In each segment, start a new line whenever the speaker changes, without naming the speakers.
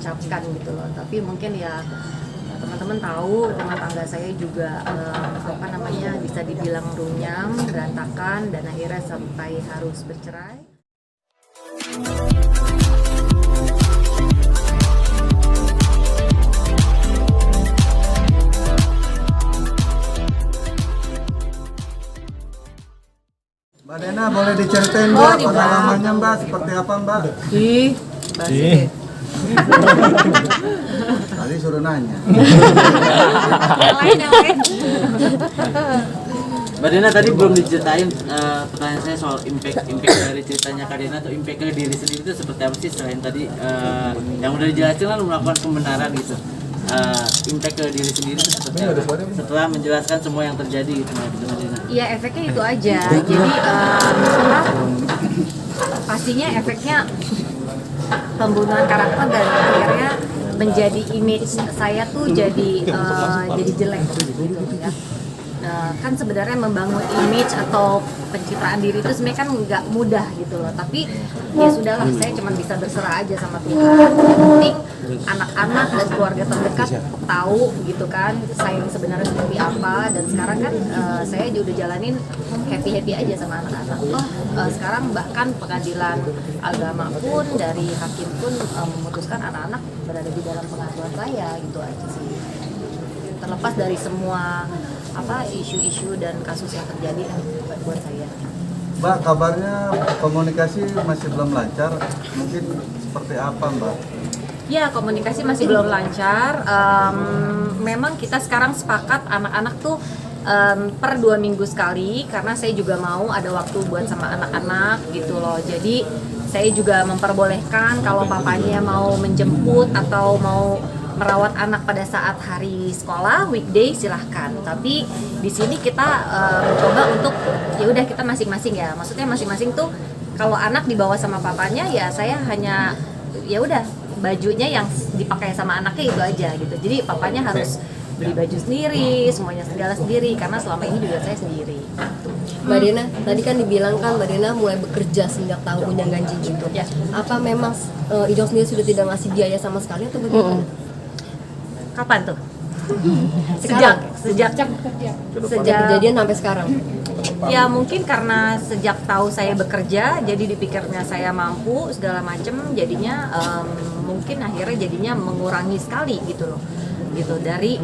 ucapkan gitu loh. Tapi mungkin ya teman-teman tahu rumah tangga saya juga bisa dibilang runyam, berantakan, dan akhirnya sampai harus bercerai.
Mbak Dena, boleh diceritain Mbak pengalamannya Mbak seperti apa Mbak?
Basi.
Tadi suruh nanya.
Mbak Dena tadi belum diceritain, pertanyaan saya soal impact dari ceritanya Kak Dena atau impact ke diri sendiri itu seperti apa sih selain tadi yang udah dijelasin kan melakukan pembenaran gitu. Impact ke diri sendiri itu seperti apa setelah menjelaskan semua yang terjadi gitu Mbak Dena?
Iya, efeknya itu aja. Jadi pastinya efeknya pembunuhan karakter dan akhirnya menjadi image saya tuh jadi jelek gitu ya. Kan sebenarnya membangun image atau pencitraan diri itu sebenarnya kan nggak mudah gitu loh, tapi ya sudahlah, saya cuma bisa berserah aja sama Tuhan. Yang penting anak-anak dan keluarga terdekat tahu gitu kan saya sebenarnya seperti apa, dan sekarang kan saya udah jalanin happy aja sama anak-anak. Sekarang bahkan pengadilan agama pun dari hakim pun memutuskan anak-anak berada di dalam pengasuhan saya, gitu aja sih. Terlepas dari semua isu-isu dan kasus yang terjadi buat saya.
Mbak, kabarnya komunikasi masih belum lancar, mungkin seperti apa Mbak?
Ya, komunikasi masih belum lancar. Memang kita sekarang sepakat anak-anak tuh per 2 minggu sekali, karena saya juga mau ada waktu buat sama anak-anak gitu loh. Jadi saya juga memperbolehkan kalau papanya mau menjemput atau mau merawat anak pada saat hari sekolah weekday silahkan, tapi di sini kita mencoba untuk ya udah kita masing-masing ya, maksudnya masing-masing tuh kalau anak dibawa sama papanya ya saya hanya ya udah bajunya yang dipakai sama anaknya itu aja gitu, jadi papanya harus beli baju sendiri, semuanya segala sendiri, karena selama ini juga saya sendiri.
Mbak Dena, tadi kan dibilang kan Mbak Dena mulai bekerja sejak tahu punya gaji gitu.
Ya.
Apa memang Ijong sendiri sudah tidak ngasih biaya sama sekali atau bagaimana?
Kapan tuh? Sejak
kejadian sampai sekarang.
Ya mungkin karena sejak tahu saya bekerja, jadi dipikirnya saya mampu segala macem, jadinya mungkin akhirnya jadinya mengurangi sekali gitu loh, gitu dari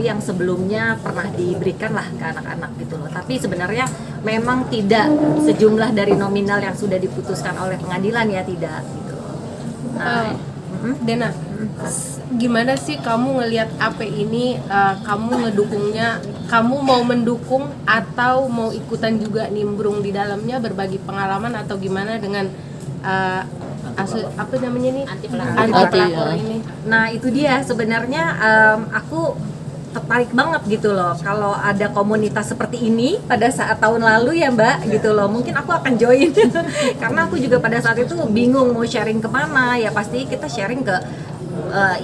yang sebelumnya pernah diberikan lah ke anak-anak gitu loh. Tapi sebenarnya memang tidak sejumlah dari nominal yang sudah diputuskan oleh pengadilan, ya tidak gitu loh.
Dena, gimana sih kamu ngelihat AP ini? Kamu ngedukungnya, kamu mau mendukung atau mau ikutan juga nimbrung di dalamnya, berbagi pengalaman atau gimana dengan apa namanya nih, anti pelakor ini?
Nah itu dia sebenarnya, aku tertarik banget gitu loh kalau ada komunitas seperti ini pada saat tahun lalu ya Mbak gitu loh, mungkin aku akan join karena aku juga pada saat itu bingung mau sharing kemana, ya pasti kita sharing ke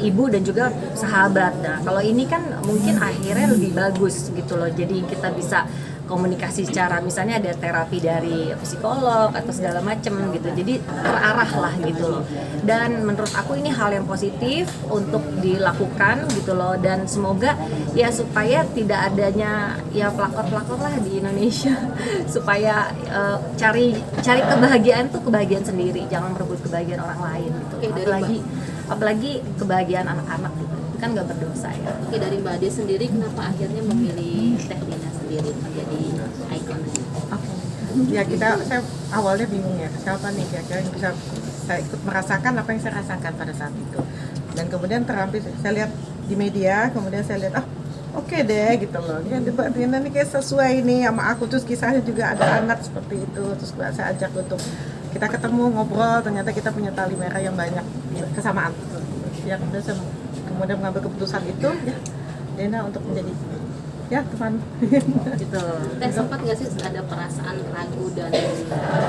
ibu dan juga sahabat. Nah kalau ini kan mungkin akhirnya lebih bagus gitu loh, jadi kita bisa komunikasi secara misalnya ada terapi dari psikolog atau segala macem gitu, jadi terarah lah gitu loh. Dan menurut aku ini hal yang positif untuk dilakukan gitu loh, dan semoga ya supaya tidak adanya ya pelakor-pelakor lah di Indonesia supaya cari kebahagiaan tuh kebahagiaan sendiri, jangan merebut kebahagiaan orang lain gitu. Apalagi kebahagiaan anak-anak gitu, itu kan gak berdosa ya.
Oke, dari Mbak Ade sendiri kenapa akhirnya memilih Teh Lina sendiri menjadi ikon?
Ya saya awalnya bingung ya, siapa nih kira-kira yang bisa saya ikut merasakan apa yang saya rasakan pada saat itu. Dan kemudian terampil saya lihat di media, kemudian saya lihat oke deh gitu loh. Ini Mbak Dena nih kayak sesuai nih sama aku, terus kisahnya juga ada anak seperti itu. Terus saya ajak untuk kita ketemu ngobrol, ternyata kita punya tali merah yang banyak kesamaan. Ya kemudian mengambil keputusan itu ya Dena untuk menjadi ya teman
Gitu.
Teh sempat nggak sih ada perasaan ragu dan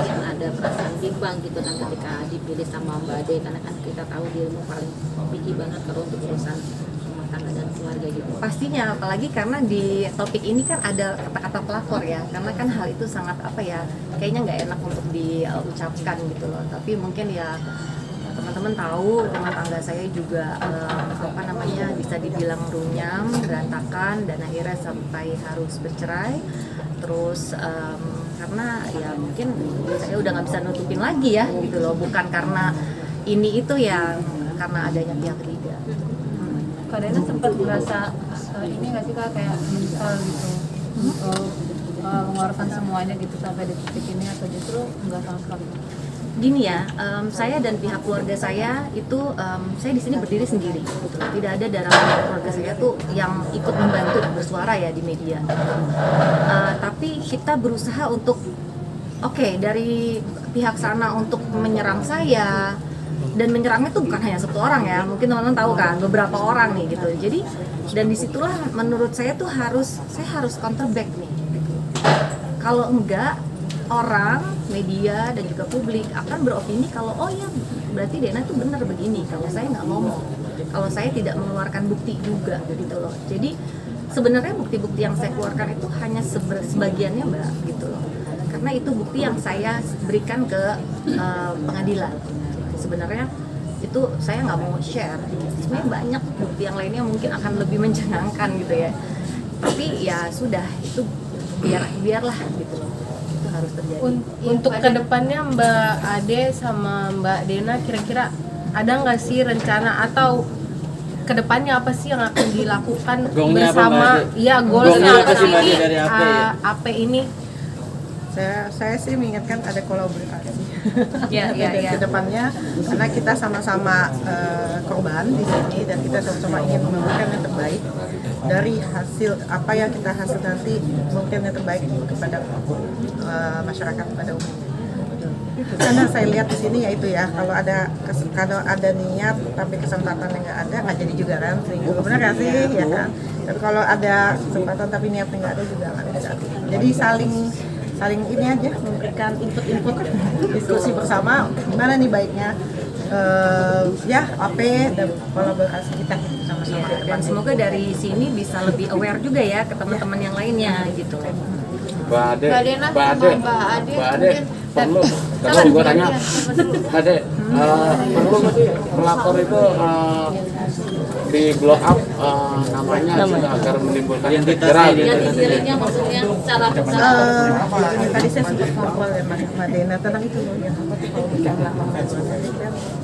yang ada perasaan bimbang gitu kan ketika dipilih sama Mbak Ade, karena kan kita tahu dirimu paling picky banget kalau untuk urusan rumah tangga dan keluarga gitu.
Pastinya, apalagi karena di topik ini kan ada kata-kata pelakor ya, karena kan hal itu sangat kayaknya nggak enak untuk diucapkan gitu loh. Tapi mungkin ya teman-teman tahu rumah tangga saya juga apa namanya bisa dibilang runyam, berantakan, dan akhirnya sampai harus bercerai. Terus karena ya mungkin saya udah nggak bisa nutupin lagi ya gitu loh, bukan karena ini itu ya, karena adanya pihak ketiga.
Kak Dena sempat merasa ini nggak sih Kak, kayak menyesal gitu mengeluarkan semuanya gitu sampai di titik ini, atau justru nggak sama sekali?
Gini ya, saya dan pihak keluarga saya itu saya di sini berdiri sendiri, gitu. Tidak ada dalam pihak keluarga saya tuh yang ikut membantu bersuara ya di media. Tapi kita berusaha untuk dari pihak sana untuk menyerang saya, dan menyerangnya tuh bukan hanya satu orang ya, mungkin teman-teman tahu kan, beberapa orang nih gitu. Jadi dan disitulah menurut saya tuh saya harus counter back nih. Gitu. Kalau enggak, orang, media, dan juga publik akan beropini kalau oh ya berarti Dena tuh benar begini kalau saya nggak ngomong, kalau saya tidak mengeluarkan bukti juga gitu loh. Jadi sebenarnya bukti-bukti yang saya keluarkan itu hanya sebagiannya Mbak gitu loh, karena itu bukti yang saya berikan ke pengadilan. Sebenarnya itu saya nggak mau share, sebenarnya banyak bukti yang lainnya mungkin akan lebih mencengangkan gitu ya, tapi ya sudah, itu biarlah gitu loh, itu harus terjadi.
Untuk kedepannya Mbak Ade sama Mbak Dena kira-kira ada nggak sih rencana atau kedepannya apa sih yang akan dilakukan
Gongnya apa,
bersama?
Mbak Ade?
Iya,
Gongnya
goalsnya
apa
apa
sih,
sih
Mbak Ade, dari AP ya?
AP ini?
Saya sih mengingatkan ada kolaborasi.
Ya.
Kedepannya, karena kita sama-sama korban di sini dan kita sama-sama ingin memberikan yang terbaik dari hasil apa yang kita hasil nanti, memberikan yang terbaik kepada masyarakat pada umumnya. Karena saya lihat di sini yaitu ya, kalau ada niat tapi kesempatannya nggak jadi juga kan, benar nggak sih ya kan? Dan kalau ada kesempatan tapi niatnya nggak ada juga nggak bisa. Jadi saling ini aja, memberikan input diskusi bersama gimana nih baiknya AP dan kolaborasi kita sama-sama.
Dan semoga dari sini bisa lebih aware juga ya ke teman-teman yang lainnya gitu.
Mbak Ade,
Mbak Ade,
perlu, kalau gue tanya, Ade, perlu nggak sih pelapor itu di blow up namanya agar menimbulkan
Identitasnya,
Dirinya maksudnya cara
Tadi saya sempat ngobrol ya Mbak Dena tentang itu loh, yang apa tuh kalau bikin belakang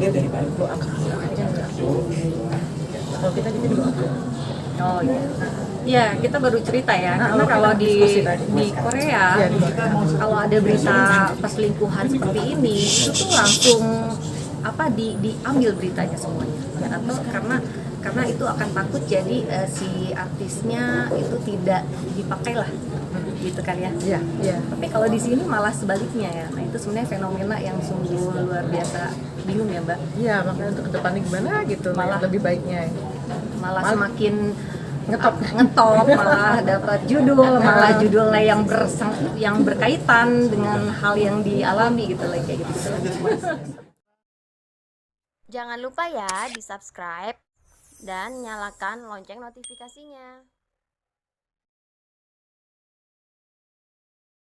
dia dari blow up aja enggak. Kalau kita gitu juga.
Oh iya. Ya, kita baru cerita ya, karena kalau di Korea, kalau ada berita perselingkuhan seperti ini, itu tuh langsung diambil beritanya semuanya. Atau karena itu akan takut jadi si artisnya itu tidak dipakai lah, gitu kan ya.
Iya.
Tapi kalau di sini malah sebaliknya ya. Nah itu sebenarnya fenomena yang sungguh luar biasa, bingung ya Mbak.
Iya, makanya untuk kedepannya gimana gitu, malah lebih baiknya.
Malah semakin ngetop malah dapat malah judulnya yang berkaitan dengan hal yang dialami gitu lah, kayak gitu.
Jangan lupa ya di subscribe dan nyalakan lonceng notifikasinya.